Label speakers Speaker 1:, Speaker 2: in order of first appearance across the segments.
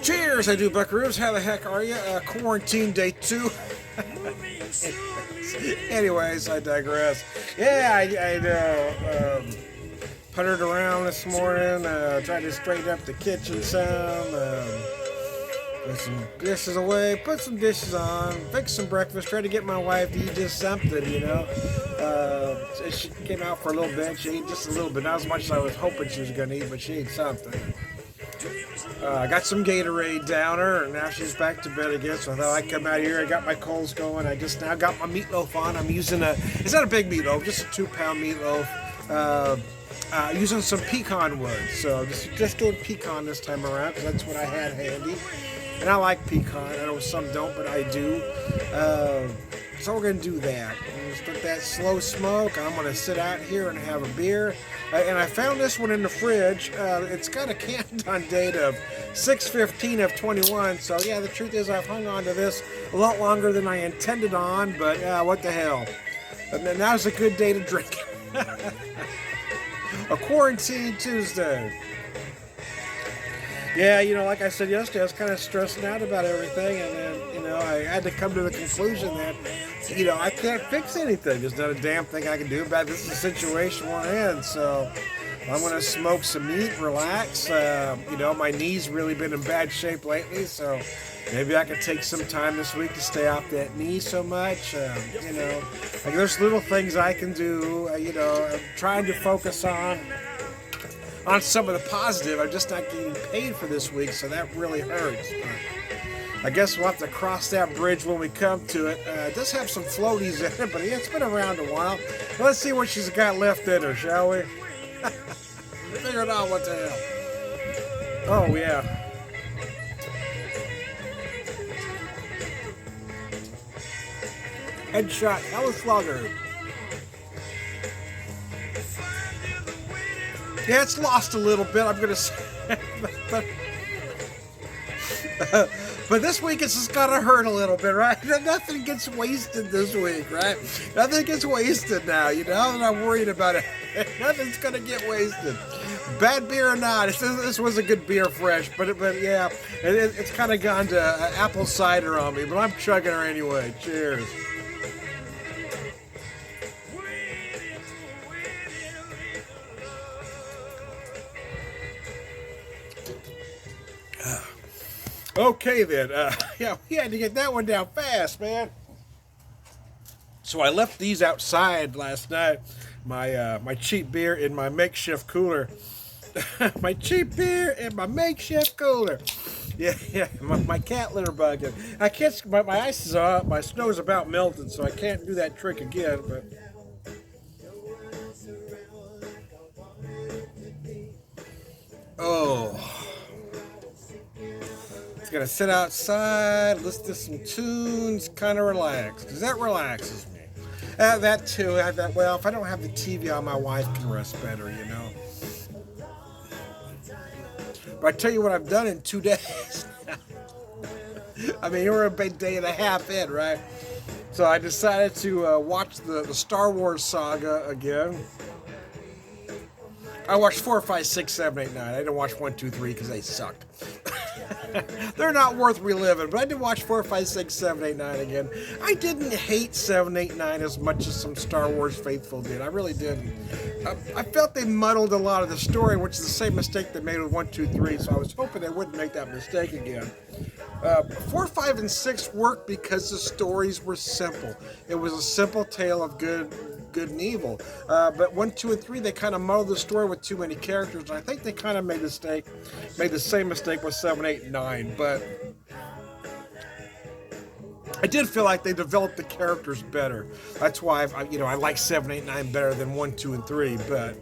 Speaker 1: Cheers, I do buckaroos. How the heck are you? Quarantine day 2. Anyways, I digress. Yeah, I know. Puttered around this morning, tried to straighten up the kitchen some, put some dishes away, put some dishes on, fix some breakfast, try to get my wife to eat just something, you know. She came out for a little bit, she ate just a little bit, not as much as I was hoping she was going to eat, but she ate something. I got some Gatorade down her, and now she's back to bed again. So I thought I'd come out here. I got my coals going. I just now got my meatloaf on. I'm using it's not a big meatloaf, just a 2-pound meatloaf. Using some pecan wood. So just doing pecan this time around because that's what I had handy. And I like pecan. I know some don't, but I do. So we're going to do that. Just let that slow smoke. I'm going to sit out here and have a beer. And I found this one in the fridge. It's got a countdown date of 6/15 of 21. So yeah, the truth is I've hung on to this a lot longer than I intended on. But what the hell. And then now's a good day to drink. A quarantine Tuesday. Yeah, you know, like I said yesterday, I was kind of stressing out about everything, and then, you know, I had to come to the conclusion that, you know, I can't fix anything. There's not a damn thing I can do about it. This is the situation we're in, so I'm going to smoke some meat, relax. You know, my knee's really been in bad shape lately, so maybe I could take some time this week to stay off that knee so much. You know, like there's little things I can do. You know, I'm trying to focus on some of the positive. I'm just not getting paid for this week, so that really hurts. But I guess we'll have to cross that bridge when we come to it. It does have some floaties in it, but yeah, it's been around a while. Let's see what she's got left in her, shall we? Figure it out what the hell. Oh, yeah. Headshot, Hella Slugger. Yeah, it's lost a little bit, I'm gonna say. But this week it's just gotta hurt a little bit, right? Nothing gets wasted this week, right? Nothing gets wasted now, you know, and I'm worried about it. Nothing's gonna get wasted. Bad beer or not, this was a good beer fresh, but yeah, it's kind of gone to apple cider on me, but I'm chugging her anyway. Cheers. Okay then, yeah, we had to get that one down fast, man. So I left these outside last night. My cheap beer in my makeshift cooler. My cheap beer in my makeshift cooler. Yeah, my cat litter bucket. I can't. My ice is up. My snow's about melted, so I can't do that trick again. But oh. Gonna sit outside, listen to some tunes, kind of relax, because that relaxes me. That too. Well, if I don't have the TV on, my wife can rest better, you know. But I tell you what I've done in 2 days. I mean, you're a big day and a half in, right? So I decided to watch the Star Wars saga again. I watched 4, 5, 6, 7, 8, 9. I didn't watch 1, 2, 3 because they sucked. They're not worth reliving, but I did watch 4, 5, 6, 7, 8, 9 again. I didn't hate 7, 8, 9 as much as some Star Wars faithful did. I really didn't. I felt they muddled a lot of the story, which is the same mistake they made with 1, 2, 3, so I was hoping they wouldn't make that mistake again. 4, 5, and 6 worked because the stories were simple. It was a simple tale of good and evil. But 1, 2, and 3, they kind of muddled the story with too many characters. And I think they kind of made the same mistake with 7, 8, and 9. But I did feel like they developed the characters better. That's why I like 7, 8, 9 better than 1, 2, and 3. But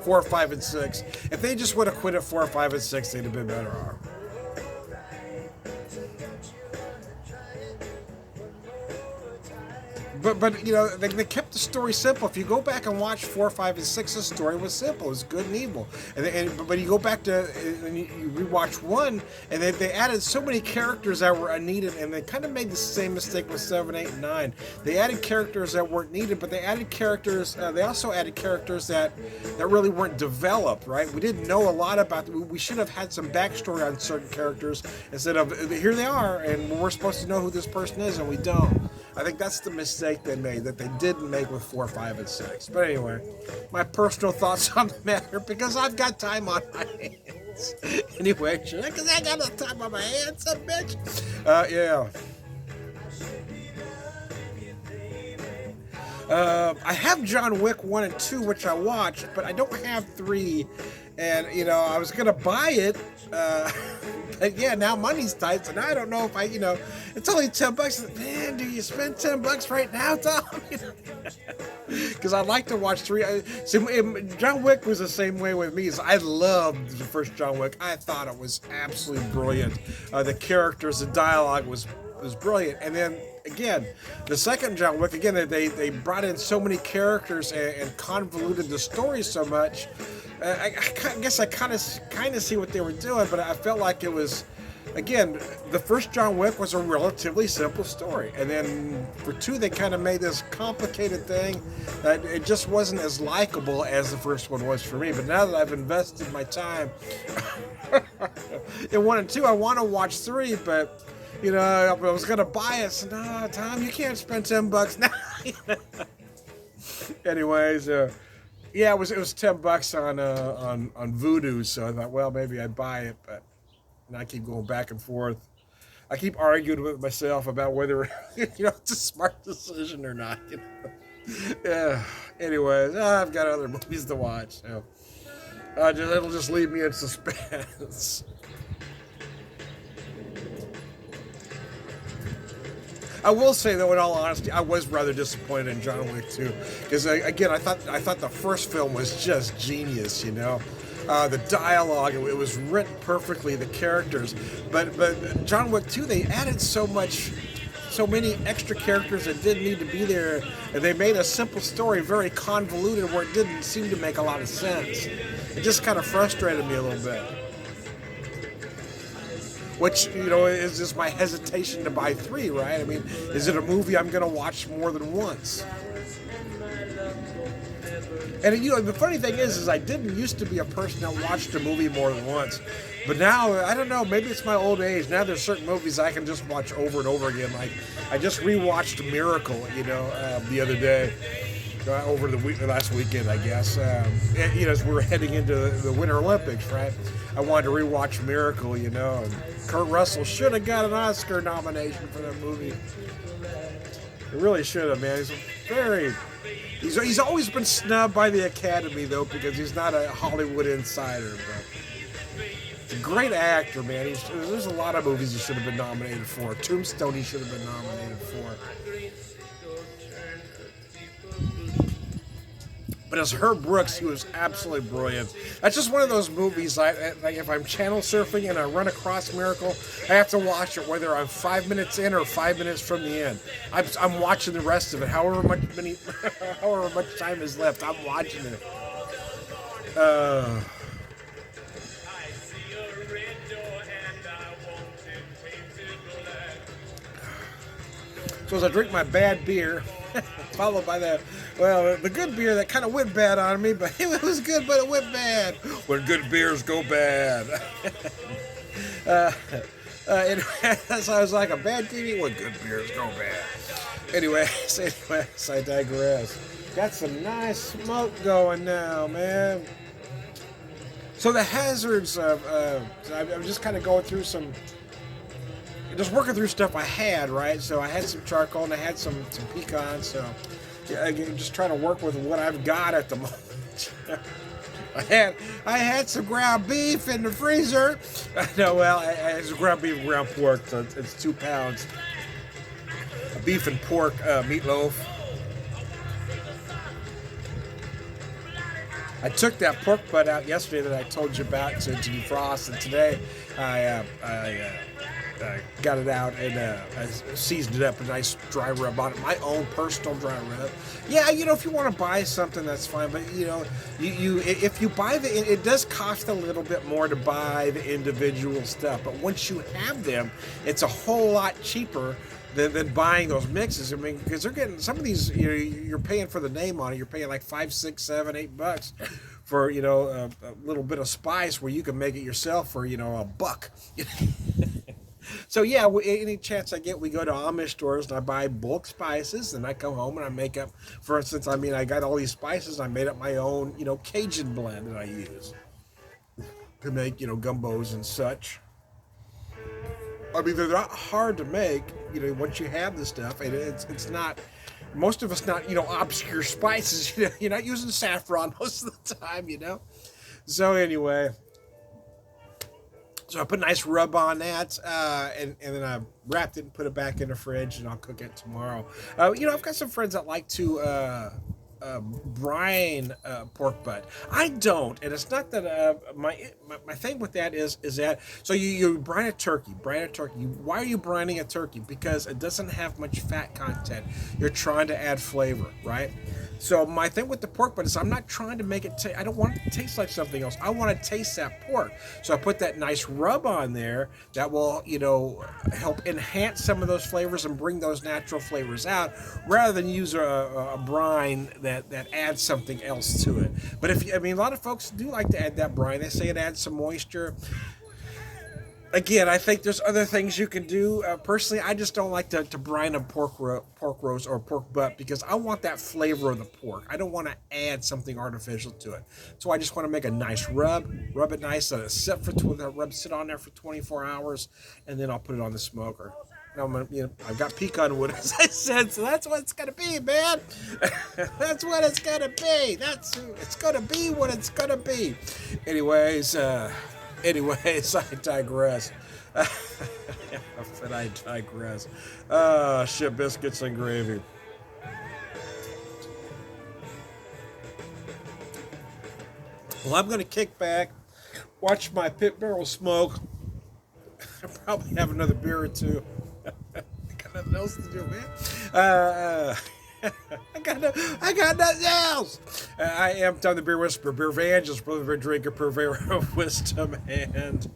Speaker 1: 4, 5, and 6, if they just would have quit at 4, 5, and 6, they'd have been better off. but you know, they kept the story simple. If you go back and watch 4, 5, and 6, the story was simple. It was good and evil. But you go back to and you rewatch 1, and they added so many characters that were unneeded, and they kind of made the same mistake with 7, 8, and 9. They added characters that weren't needed, but they added characters. They also added characters that really weren't developed. Right? We didn't know a lot about them. We should have had some backstory on certain characters instead of here they are, and we're supposed to know who this person is, and we don't. I think that's the mistake they made, that they didn't make with 4, 5, and 6. But anyway, my personal thoughts on the matter, because I've got time on my hands. Anyway, because I got no time on my hands, son bitch. Yeah. I have John Wick 1 and 2, which I watched, but I don't have 3. And, you know, I was going to buy it. But yeah, now money's tight, so now I don't know if it's only $10. Man, do you spend $10 right now, Tom? Because I'd like to watch 3. John Wick was the same way with me. I loved the first John Wick. I thought it was absolutely brilliant. The characters, the dialogue was brilliant. And then again, the second John Wick, again, they brought in so many characters and convoluted the story so much. I guess I kind of see what they were doing, but I felt like it was, again, the first John Wick was a relatively simple story, and then for 2 they kind of made this complicated thing that it just wasn't as likable as the first one was for me. But now that I've invested my time in 1 and 2, I want to watch 3, but you know, I was gonna buy it. So no, Tom, you can't spend $10 now. Anyways. Yeah, it was $10 on Vudu, so I thought, well, maybe I'd buy it, but I keep going back and forth. I keep arguing with myself about whether it's a smart decision or not. Yeah. Anyways, I've got other movies to watch, so it'll just leave me in suspense. I will say, though, in all honesty, I was rather disappointed in John Wick 2, because again, I thought the first film was just genius. The dialogue, it was written perfectly, the characters, but John Wick 2, they added so many extra characters that didn't need to be there, and they made a simple story very convoluted where it didn't seem to make a lot of sense. It just kind of frustrated me a little bit. Which, is just my hesitation to buy 3, right? I mean, is it a movie I'm going to watch more than once? And, the funny thing is I didn't used to be a person that watched a movie more than once. But now, I don't know, maybe it's my old age. Now there's certain movies I can just watch over and over again. Like, I just rewatched Miracle, the other day. Over the last weekend, I guess. As we're heading into the Winter Olympics, right? I wanted to rewatch Miracle, and Kurt Russell should have got an Oscar nomination for that movie. He really should have, man. He's always been snubbed by the Academy, though, because he's not a Hollywood insider. But he's a great actor, man. There's a lot of movies he should have been nominated for. Tombstone he should have been nominated for. But as Herb Brooks, he was absolutely brilliant. That's just one of those movies, like if I'm channel surfing and I run across Miracle, I have to watch it whether I'm 5 minutes in or 5 minutes from the end. I'm watching the rest of it. However much time is left, I'm watching it. So as I drink my bad beer, followed by the good beer that kind of went bad on me, but it was good, but it went bad. When good beers go bad. So I was like a bad TV when good beers go bad. Anyways, I digress. Got some nice smoke going now, man. So the hazards of, I'm just kind of going through just working through stuff I had, right? So I had some charcoal and I had some pecans, so yeah, again, just trying to work with what I've got at the moment. I had some ground beef in the freezer. No, well, I had some ground beef and ground pork, so it's 2 pounds. Beef and pork meatloaf. I took that pork butt out yesterday that I told you about to defrost, and today I got it out and I seasoned it up a nice dry rub on it, my own personal dry rub. Yeah, if you want to buy something, that's fine, but you if you buy it does cost a little bit more to buy the individual stuff, but once you have them, it's a whole lot cheaper than buying those mixes. I mean, because they're getting some of these, you're paying for the name on it. You're paying like $5, $6, $7, $8 for a little bit of spice where you can make it yourself for $1. So yeah, any chance I get, we go to Amish stores and I buy bulk spices, and I come home and I make up. For instance, I got all these spices. I made up my own Cajun blend that I use to make gumbos and such. I mean, they're not hard to make, once you have this stuff, and it's not, most of us not, obscure spices, you're not using saffron most of the time, So anyway, so I put a nice rub on that, and then I wrapped it and put it back in the fridge, and I'll cook it tomorrow. I've got some friends that like to brine pork butt. I don't, and it's not that my thing with that is that so you brine a turkey. Why are you brining a turkey? Because it doesn't have much fat content. You're trying to add flavor, right? So my thing with the pork butt is I'm not trying to make it I don't want it to taste like something else. I want to taste that pork. So I put that nice rub on there that will, help enhance some of those flavors and bring those natural flavors out, rather than use a brine that adds something else to it. But a lot of folks do like to add that brine. They say it adds some moisture. Again, I think there's other things you can do. Personally, I just don't like to brine a pork roast or pork butt, because I want that flavor of the pork. I don't want to add something artificial to it. So I just want to make a nice rub it nice, let it sit on there for 24 hours, and then I'll put it on the smoker. Now, I've got pecan wood, as I said, so that's what it's gonna be, man. That's what it's gonna be. It's gonna be what it's gonna be. Anyways, I digress. I digress. Shit, biscuits and gravy. Well, I'm gonna kick back, watch my pit barrel smoke. I'll probably have another beer or two. Got nothing else to do, man. I got nothing else. I am Tom the Beer Whisperer, Beer Evangelist, Brother Beer Drinker, Purveyor of Wisdom, and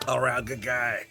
Speaker 1: all around good guy.